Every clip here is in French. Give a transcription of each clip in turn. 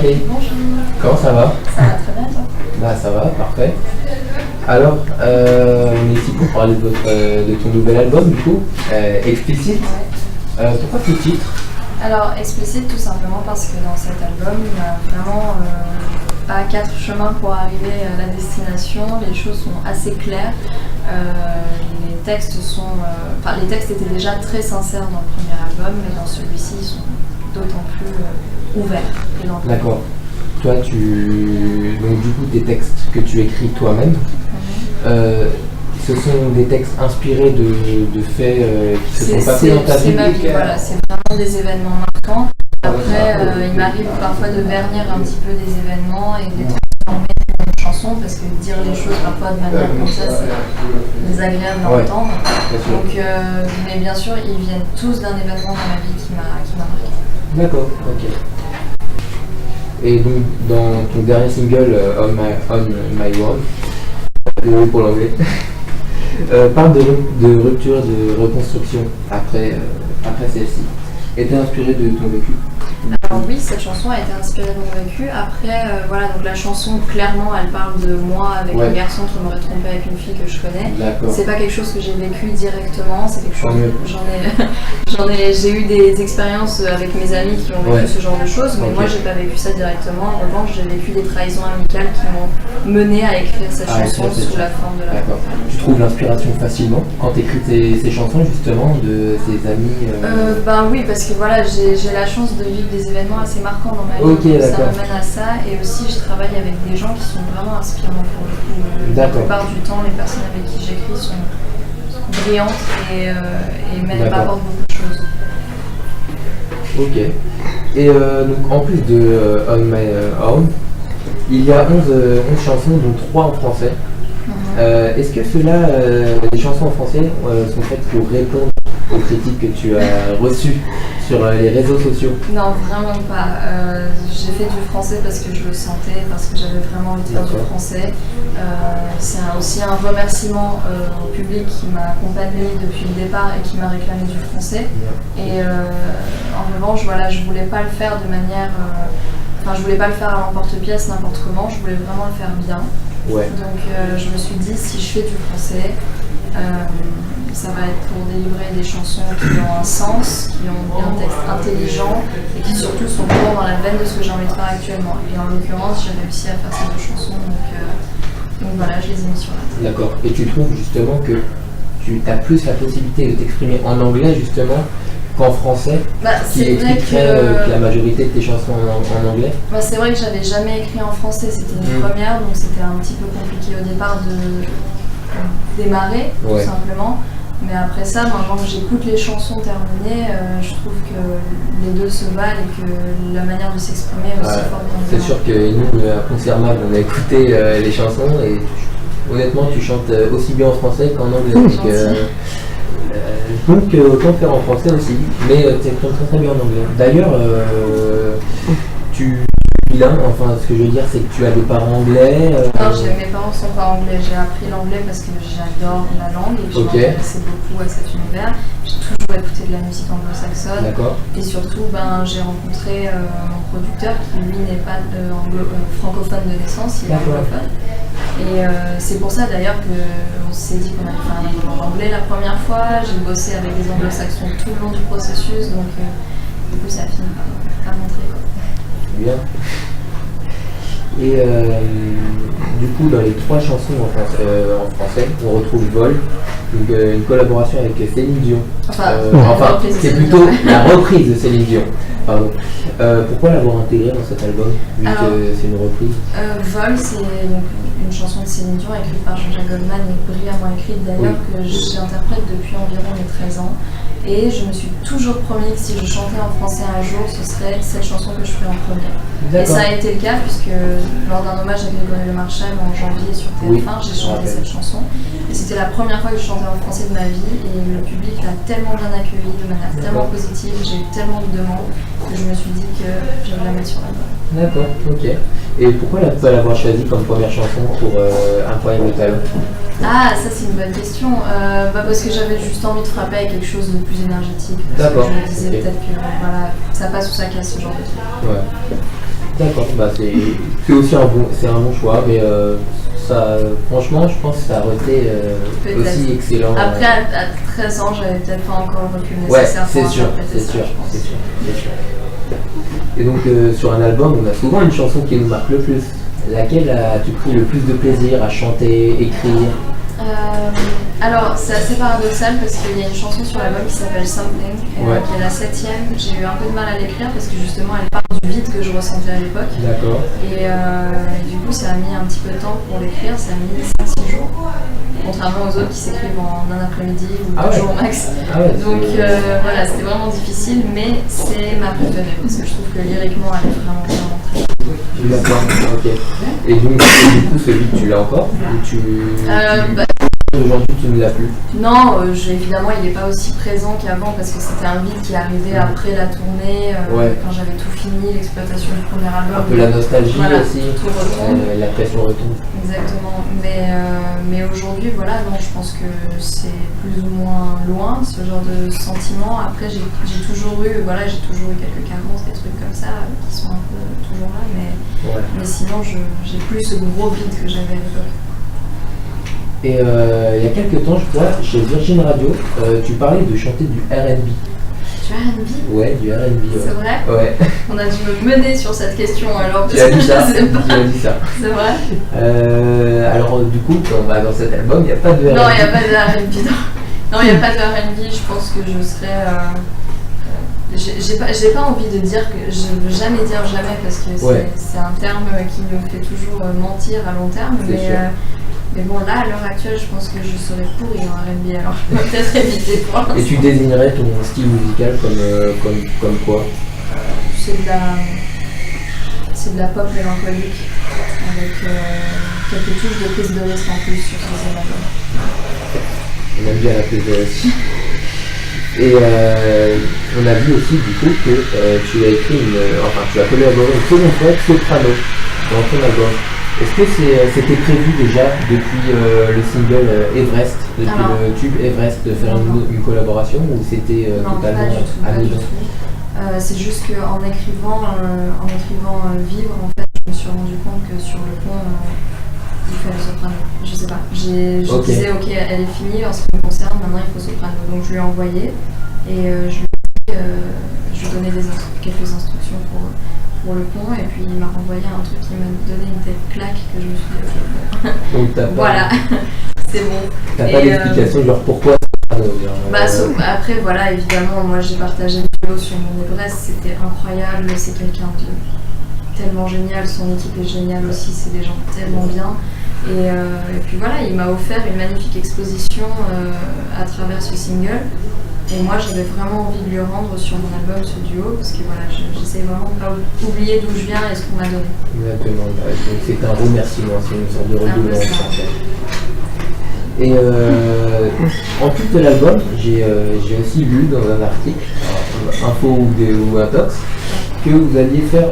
Marie. Bonjour. Comment ça va? Ça va très bien, toi? Bah ça va, parfait. Alors, on est ici pour parler de ton nouvel album du coup, Explicit. Ouais. Pourquoi ce titre? Alors, Explicit tout simplement parce que dans cet album, il y a vraiment pas 4 chemins pour arriver à la destination. Les choses sont assez claires. Les textes étaient déjà très sincères dans le premier album, mais dans celui-ci, ils sont d'autant plus ouverts. D'accord. Toi, donc du coup, tes textes que tu écris toi-même, ce sont des textes inspirés de faits qui se sont passés dans ta vie. C'est ma vie, voilà, c'est vraiment des événements marquants. Après, il m'arrive parfois de vernir un petit peu des événements et de les transformer en une chanson, parce que dire les choses parfois de manière comme ça, c'est désagréable à entendre. Donc, mais bien sûr, ils viennent tous d'un événement dans ma vie qui m'a marqué. D'accord, ok. Et donc, dans ton dernier single, On My World, désolé pour l'anglais, parle de rupture, de reconstruction après celle-ci. Était inspirée de ton vécu? Alors oui, cette chanson a été inspirée de mon vécu. Après, voilà, donc la chanson, clairement, elle parle de moi avec un garçon qui m'aurait trompé avec une fille que je connais. C'est pas quelque chose que j'ai vécu directement, c'est quelque chose j'ai eu des expériences avec mes amis qui ont vécu ce genre de choses, mais moi j'ai pas vécu ça directement. En revanche, j'ai vécu des trahisons amicales qui m'ont mené à écrire cette chanson sous la forme de la D'accord. Tu trouves l'inspiration facilement quand tu écris ces chansons justement de ces amis Ben oui, parce que voilà, j'ai la chance de vivre des événements assez marquants dans ma vie, ça m'amène à ça, et aussi je travaille avec des gens qui sont vraiment inspirants pour le coup. La plupart du temps, les personnes avec qui j'écris sont brillantes et m'apportent beaucoup de choses. Ok. Et donc en plus de On My Own, il y a 11 chansons, dont 3 en français. Est-ce que les chansons en français sont faites pour répondre aux critiques que tu as reçues sur les réseaux sociaux? Non, vraiment pas. J'ai fait du français parce que je le sentais, parce que j'avais vraiment envie de faire du français. C'est aussi un remerciement au public qui m'a accompagnée depuis le départ et qui m'a réclamé du français. Et en revanche, voilà, je voulais pas le faire de manière... je voulais pas le faire à l'emporte-pièce n'importe comment, je voulais vraiment le faire bien. Donc je me suis dit, si je fais du français, ça va être pour délivrer des chansons qui ont un sens, qui ont un texte intelligent et qui surtout sont toujours dans la veine de ce que j'ai envie de faire actuellement. Et en l'occurrence, j'ai réussi à faire ces 2 chansons, donc voilà, je les ai mis sur la table. D'accord. Et tu trouves justement que tu as plus la possibilité de t'exprimer en anglais justement qu'en français, qui expliquerait que la majorité de tes chansons en anglais? C'est vrai que j'avais jamais écrit en français, c'était une première, donc c'était un petit peu compliqué au départ de démarrer, tout simplement. Mais après ça, maintenant que j'écoute les chansons terminées, je trouve que les deux se valent et que la manière de s'exprimer est aussi forte. C'est sûr que nous, à Concert-Mag, on a écouté les chansons et honnêtement, tu chantes aussi bien en français qu'en anglais. Donc autant faire en français aussi, mais tu exprimes très bien en anglais. D'ailleurs, tu es bilingue, enfin ce que je veux dire c'est que tu as des parents anglais. Non, mes parents sont pas anglais, j'ai appris l'anglais parce que j'adore la langue et je m'intéressais beaucoup à cet univers. J'ai toujours écouté de la musique anglo-saxonne. Et surtout j'ai rencontré mon producteur qui lui n'est pas francophone de naissance, il est anglophone. Et c'est pour ça d'ailleurs qu'on s'est dit qu'on allait faire un album en anglais la première fois. J'ai bossé avec des anglo-saxons tout le long du processus, donc du coup ça a fini par montrer. Bien. Et du coup dans les 3 chansons en français, on retrouve Vol, une collaboration avec Céline Dion. C'est plutôt la reprise de Céline Dion. Pardon. Pourquoi l'avoir intégrée dans cet album, vu que c'est une reprise? Vol, c'est une chanson de Céline Dion écrite par Jean-Jacques Goldman et brillamment écrite d'ailleurs, que j'interprète depuis environ mes 13 ans. Et je me suis toujours promis que si je chantais en français un jour, ce serait cette chanson que je ferais en premier. Et ça a été le cas, puisque lors d'un hommage à Grégory Le Marchal en janvier sur TF1, j'ai chanté cette chanson. Et c'était la première fois que je chantais en français de ma vie, et le public l'a tellement bien accueilli, de manière tellement positive, j'ai eu tellement de demandes, que je me suis dit que j'allais la mettre sur l'album. D'accord, ok. Et pourquoi pas l'avoir choisi comme première chanson pour Incroyable Talent? Ah, ça c'est une bonne question. Parce que j'avais juste envie de frapper avec quelque chose de plus énergétique. D'accord. Je me disais peut-être que ça passe ou ça casse ce genre de truc. D'accord, bah c'est aussi un bon choix, mais ça, franchement, je pense que ça aurait été aussi excellent. Après, à 13 ans, j'avais peut-être pas encore le recul nécessaire pour interpréter ça, c'est sûr. Et donc, sur un album, on a souvent une chanson qui nous marque le plus. Laquelle as-tu pris le plus de plaisir à chanter, écrire? Alors, c'est assez paradoxal parce qu'il y a une chanson sur l'album qui s'appelle Something, qui est la 7e. J'ai eu un peu de mal à l'écrire parce que justement, elle parle du vide que je ressentais à l'époque. D'accord. Et du coup, ça a mis un petit peu de temps pour l'écrire, ça a mis 5-6 jours. Contrairement aux autres qui s'écrivent en un après-midi ou 2 jours max. Donc voilà, c'était vraiment difficile, mais c'est ma préférée parce que je trouve que lyriquement, elle est vraiment très bien. D'accord, ok. Et donc, du coup, celui tu l'as encore aujourd'hui, tu ne l'as plus? Non, évidemment, il n'est pas aussi présent qu'avant parce que c'était un vide qui est arrivé après la tournée, quand j'avais tout fini, l'exploitation du premier album. Un peu la nostalgie aussi, tout retombe. La pression retombe. Exactement, mais aujourd'hui, voilà, non, je pense que c'est plus ou moins loin, ce genre de sentiment. Après, j'ai toujours eu quelques carences, des trucs comme ça, qui sont un peu toujours là, mais sinon, j'ai plus ce gros vide que j'avais à l'époque. Et il y a quelques temps, je crois, chez Virgin Radio, tu parlais de chanter du R&B. Du R&B? Ouais, du R&B. C'est vrai? Ouais. On a dû me mener sur cette question alors. Tu as dit ça. Tu as dit ça. C'est vrai? Alors du coup, dans cet album, il n'y a pas de R&B. Non, il n'y a pas de R&B. Non, il n'y a pas de R&B. Je pense que je serais... J'ai pas envie de dire que je ne veux jamais dire jamais parce que c'est un terme qui me fait toujours mentir à long terme. Mais bon, là, à l'heure actuelle, je pense que je serais pourrie en R&B, alors je peux peut-être éviter pour l'instant. Et tu désignerais ton style musical comme quoi? C'est de la pop mélancolique, avec quelques touches de prise de risque en plus sur ces albums. On aime bien la prise de risque. Et on a vu aussi du coup que tu as écrit tu as collaboré une seconde fois avec Soprano dans ton album. Est-ce que c'était prévu déjà depuis le single Everest, depuis le tube Everest, de faire une collaboration ou c'était totalement anodin? C'est juste qu'en écrivant Vivre, en fait, je me suis rendu compte que sur le pont, il fallait Soprano. Je sais pas. Je disais ok, elle est finie en ce qui me concerne, maintenant il faut Soprano. Donc je lui ai envoyé et je lui donnais quelques instructions pour le pont et puis il m'a renvoyé un truc qui m'a donné une telle claque que je me suis dit ok, bon. Voilà, c'est bon. T'as pas d'explication genre pourquoi? Après voilà, évidemment, moi j'ai partagé le vidéo sur mon Everest, c'était incroyable, c'est quelqu'un de tellement génial, son équipe est géniale aussi, c'est des gens tellement bien. Et puis voilà, il m'a offert une magnifique exposition à travers ce single. Et moi j'avais vraiment envie de lui rendre sur mon album ce duo, parce que voilà, j'essaie vraiment de pas oublier d'où je viens et ce qu'on m'a donné. Exactement, donc c'est un remerciement, c'est une sorte de redevance en fait. Et en plus de l'album, j'ai aussi lu dans un article, info ou un tox, que vous alliez faire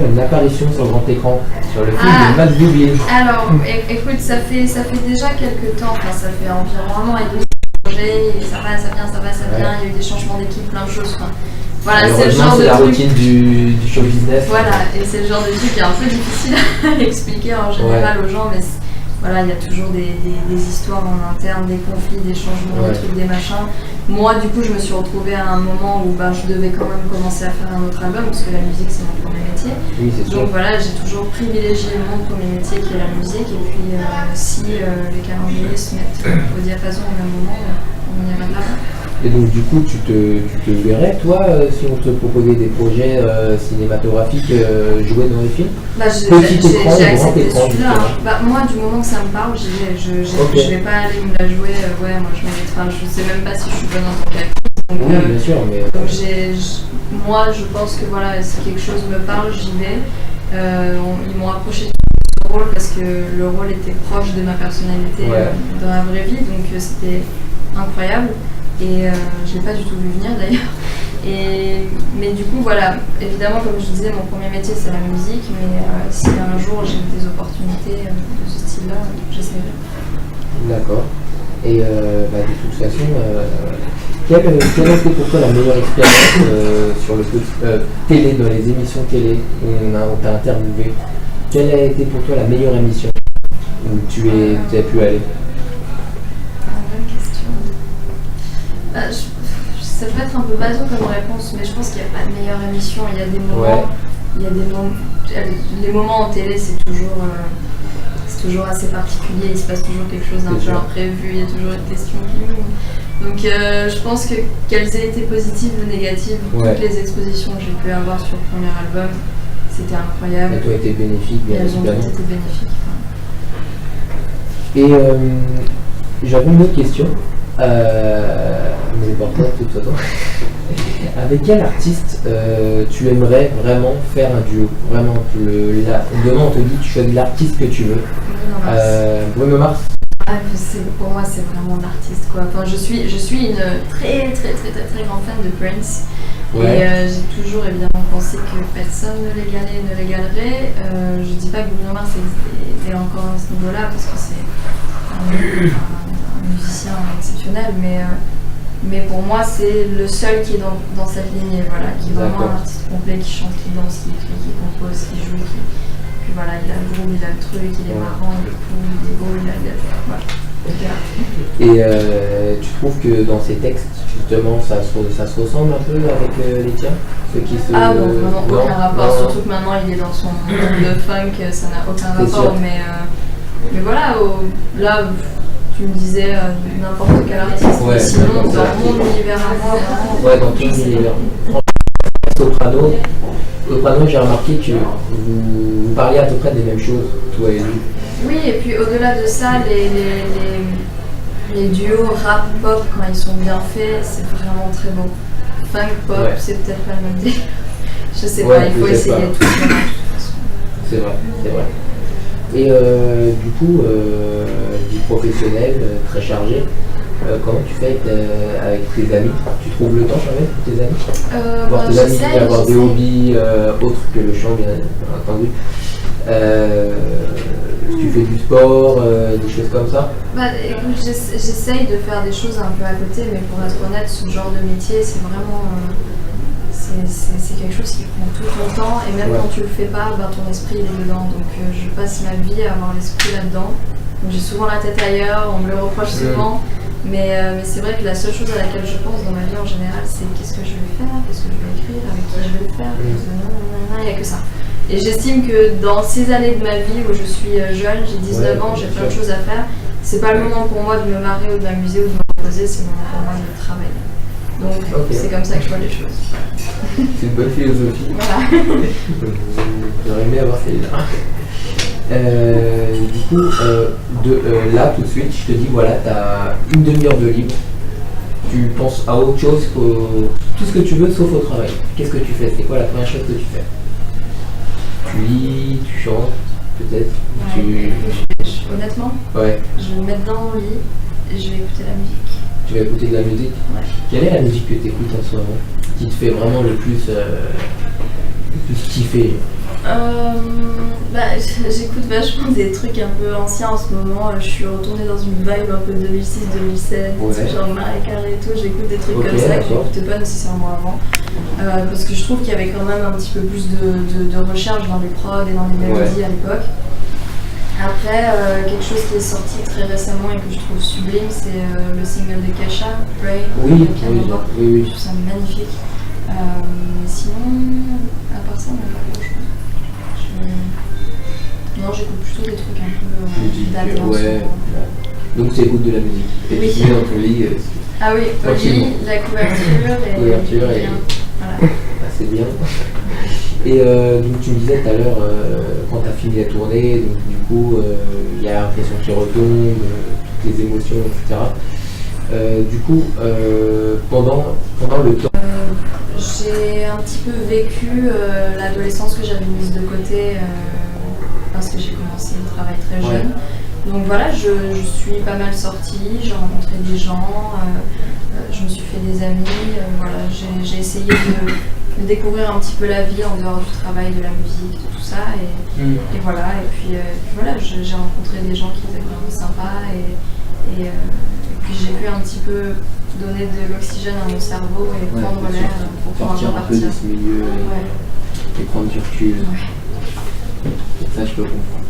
une apparition sur le grand écran, sur le film de Max Boublil. Alors, écoute, ça fait déjà quelques temps, ça fait environ un an et demi. Ça va, ça vient, il y a eu des changements d'équipe, plein de choses. Voilà, c'est le genre de la routine du show business. Voilà, et c'est le genre de truc qui est un peu difficile à expliquer en général aux gens, mais voilà, il y a toujours des histoires en interne, des conflits, des changements, des trucs, des machins. Moi, du coup, je me suis retrouvée à un moment où je devais quand même commencer à faire un autre album, parce que la musique, c'est mon premier métier. Oui, c'est sûr. Donc voilà, j'ai toujours privilégié mon premier métier, qui est la musique, et puis si les calendriers se mettent au diapason au même moment, on ira de là-bas. Et donc du coup, tu te verrais, toi, si on te proposait des projets cinématographiques, jouer dans les films? J'ai accepté celui-là. Moi, du moment que ça me parle, j'y vais. Je vais pas aller me la jouer. Moi, je sais même pas si je suis bonne en tant qu'actrice. Oui, bien sûr, mais... moi, je pense que voilà, si quelque chose me parle, j'y vais. Ils m'ont approché de ce rôle parce que le rôle était proche de ma personnalité dans la vraie vie, donc c'était incroyable. Et je l'ai pas du tout vu venir d'ailleurs. Mais du coup voilà, évidemment comme je disais, mon premier métier c'est la musique, mais si un jour j'ai des opportunités de ce style-là, j'essaierai. D'accord. Et de toute façon, quelle a été pour toi la meilleure expérience sur le télé, dans les émissions télé où on t'a interviewé? Quelle a été pour toi la meilleure émission où tu as pu aller? Bonne question. Ça peut être un peu bateau comme réponse, mais je pense qu'il n'y a pas de meilleure émission. Il y a des moments, les moments en télé, c'est toujours assez particulier. Il se passe toujours quelque chose d'un peu imprévu. Il y a toujours une question qui nous. Donc je pense que qu'elles aient été positives ou négatives, toutes les expositions que j'ai pu avoir sur le premier album, c'était incroyable. Elles ont été bénéfiques, bien évidemment. Elles ont été bénéfiques. Et j'avais une autre question, mais important de toute façon. Avec quel artiste tu aimerais vraiment faire un duo? Vraiment, demain on te dit tu choisis l'artiste que tu veux. Bruno Mars. Pour moi c'est vraiment l'artiste quoi. Enfin, je suis une très grande fan de Prince. Et j'ai toujours évidemment pensé que personne ne l'égalerait. Je dis pas que Bruno Mars est encore à ce niveau-là parce que c'est un musicien exceptionnel, mais pour moi c'est le seul qui est dans cette lignée, voilà, qui est vraiment un artiste complet, qui chante, qui danse, qui écrit, qui compose, qui joue, puis voilà, il a le groove, il a le truc, il est marrant, il est cool, il est beau, voilà. Et tu trouves que dans ces textes, justement, ça se ressemble un peu avec les tiens? Ah non, vraiment aucun rapport, surtout que maintenant il est dans son monde de funk, ça n'a aucun rapport, mais voilà, là, tu me disais n'importe quel artiste, mais sinon, dans mon univers à moi, vraiment... Ouais, dans ton univers. Soprano, j'ai remarqué que vous parliez à peu près des mêmes choses, toi et lui. Oui, et puis au-delà de ça, les duos rap-pop, quand ils sont bien faits, c'est vraiment très beau. Funk-pop, c'est peut-être pas le même délire. Je sais pas, il faut essayer tout de toute façon. C'est vrai. Et du coup, vie professionnelle, très chargée, comment tu fais avec tes amis? Tu trouves le temps jamais pour tes amis? Voir tes amis, avoir des hobbies autres que le chant, bien entendu. Tu fais du sport, des choses comme ça? Écoute, j'essaye de faire des choses un peu à côté, mais pour être honnête, ce genre de métier, c'est vraiment... c'est quelque chose qui prend tout ton temps, et même quand tu le fais pas, ton esprit il est dedans. Donc je passe ma vie à avoir l'esprit là-dedans. Donc j'ai souvent la tête ailleurs, on me le reproche souvent. Mais c'est vrai que la seule chose à laquelle je pense dans ma vie en général, c'est qu'est-ce que je vais faire, qu'est-ce que je vais écrire, avec qui je vais le faire, il n'y a que ça. Et j'estime que dans ces années de ma vie où je suis jeune, j'ai 19 ans, j'ai plein de choses à faire, c'est pas le moment pour moi de me marrer ou de m'amuser ou de me reposer, c'est le moment pour moi de travailler. Donc c'est comme ça que je vois les choses. C'est une bonne philosophie. Voilà. J'aurais aimé avoir celle-là. Du coup, là tout de suite, je te dis voilà, tu as une demi-heure de libre. Tu penses à autre chose tout ce que tu veux sauf au travail. Qu'est-ce que tu fais? C'est quoi la première chose que tu fais? Tu lis, tu chantes, peut-être? Honnêtement, je vais me mettre dans mon lit et je vais écouter la musique. Tu vas écouter de la musique? Quelle est la musique que tu écoutes en ce moment qui te fait vraiment le plus kiffer? J'écoute vachement des trucs un peu anciens en ce moment. Je suis retournée dans une vibe un peu 2006-2007, genre Marie Carré et tout. J'écoute des trucs comme ça que j'écoutais pas nécessairement avant. Parce que je trouve qu'il y avait quand même un petit peu plus de recherche dans les prods et dans les mélodies à l'époque. Après, quelque chose qui est sorti très récemment et que je trouve sublime, c'est le single de Kesha, Pray, oui. Je trouve ça magnifique. Sinon, à part ça, on n'a pas grand-chose. Non, j'écoute plutôt des trucs un peu d'ambiance. Donc tu écoutes de la musique. Et tu mets dans ton lit. Ah oui, au lit, la couverture et voilà. C'est bien. Et donc tu me disais tout à l'heure, quand tu as fini la tournée, donc du coup, il y a l'impression qui retombe, toutes les émotions, etc. Du coup, pendant le temps... j'ai un petit peu vécu l'adolescence que j'avais mise de côté parce que j'ai commencé le travail très jeune. Donc voilà, je suis pas mal sortie, j'ai rencontré des gens, je me suis fait des amis, voilà, j'ai essayé de découvrir un petit peu la vie en dehors du travail, de la musique, de tout ça, et voilà, et puis voilà, j'ai rencontré des gens qui étaient vraiment sympas, et puis j'ai pu un petit peu donner de l'oxygène à mon cerveau et prendre l'air pour pouvoir sortir un peu de ce milieu et prendre du recul. Ça, je peux comprendre.